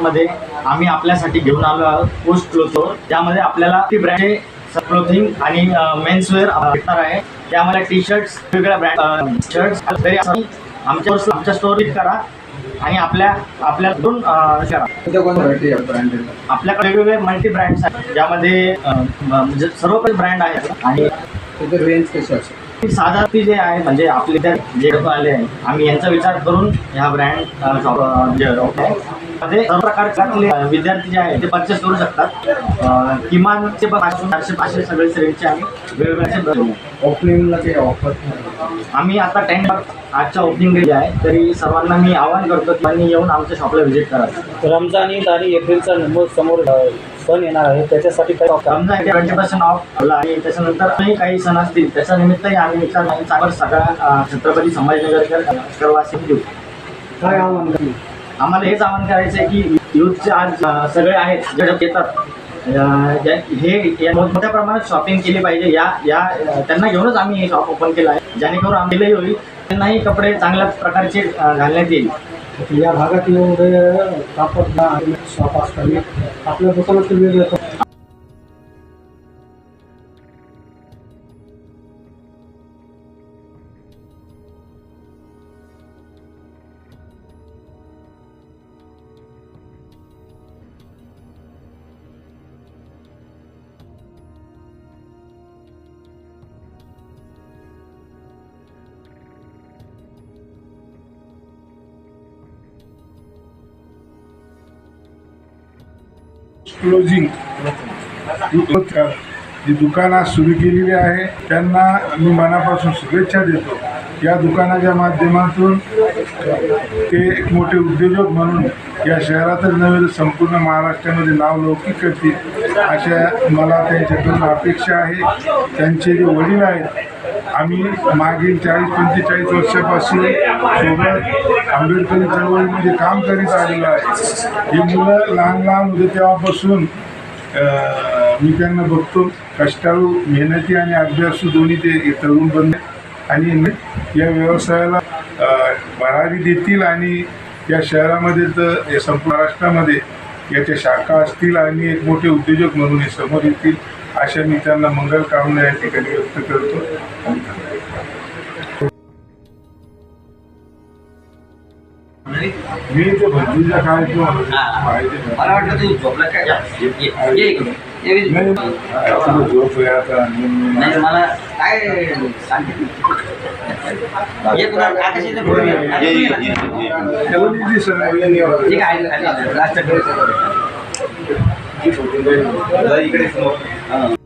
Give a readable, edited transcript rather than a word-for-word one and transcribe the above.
मध्ये आम्ही आपल्यासाठी घेऊन आलो आहोत पोस्ट क्लोथर, ज्यामध्ये आपल्याला ब्रँडचे क्लोथिंग आणि मेन्सवेअर भेटणार आहे। त्यामध्ये टी शर्ट्स, वेगवेगळ्या ब्रँड शर्ट्स आमच्या स्टोर विजिट करा आणि आपल्या दोन करा। आपल्याकडे वेगवेगळे मल्टी ब्रँड्स आहेत, ज्यामध्ये म्हणजे सर्व काही ब्रँड आहेत आणि रेंज कशी असेल साधारण जे आहे म्हणजे आपले जे आले आहे, आम्ही यांचा विचार करून ह्या ब्रँड मध्ये सर्व प्रकारचे विद्यार्थी जे आहे ते परचेस करू शकतात। किमान ते 500 सगळे रेंजचे आम्ही वेगवेगळे ओपनिंगला काही ऑफर आम्ही आता 10 आजच्या ओपनिंग डे आहे, तरी सर्वांना मी आवाहन करतो की त्यांनी येऊन आमच्या शॉपला व्हिजिट करा। रमजान ईद आणि एप्रिलचा समोर सण येणार आहे, त्याच्यासाठी काही रमजान 20% ऑफ आणि त्याच्यानंतर काही सण असतील त्याच्या निमित्तही आम्ही चांगला सगळ्या छत्रपती संभाजीनगरकर वासिक देऊ। काय आव्हान आम्हाला हेच आवाहन करायचं आहे की यूथचे आज सगळे आहेत जे येतात हे मोठ्या प्रमाणात शॉपिंग केली पाहिजे। या त्यांना घेऊनच आम्ही हे शॉप ओपन केलं आहे, जेणेकरून आम्ही होईल त्यांनाही कपडे चांगल्या प्रकारचे घालण्यात येईल। या भागात एवढे कापड शॉप असतात, आपल्या दुकानात वेगळं क्लोजिंग जी दुकानं सुरू केलेली आहे त्यांना मी मनापासून शुभेच्छा देतो। या दुकानाच्या माध्यमातून ते एक मोठे उद्योजक म्हणून या शहरातच नव्हे संपूर्ण महाराष्ट्रामध्ये नावलौकिक करतील अशा मला त्यांच्याकडून अपेक्षा आहे। त्यांचे जे वडील आहेत, आम्ही मागील 40-45 वर्षापासून सोबत आंबेडकरी चळवळीमध्ये काम करीत आलेलो आहे। ही मुलं लहान होते तेव्हापासून मी त्यांना बघतो, कष्टाळू, मेहनती आणि अभ्यासू दोन्ही ते तरुण बनले आणि या व्यवसायाला भरारी देतील आणि या शहरामध्ये तर या संपूर्ण महाराष्ट्रामध्ये याच्या शाखा असतील आणि एक मोठे उद्योजक म्हणून हे समोर येतील अशा मी त्यांना मंगल कामना या ठिकाणी व्यक्त करतो। मी ते भंजीचा काय मला वाटतं तू झोपला काय झोप आता नाही मला काय सांगितलं ठीक आहे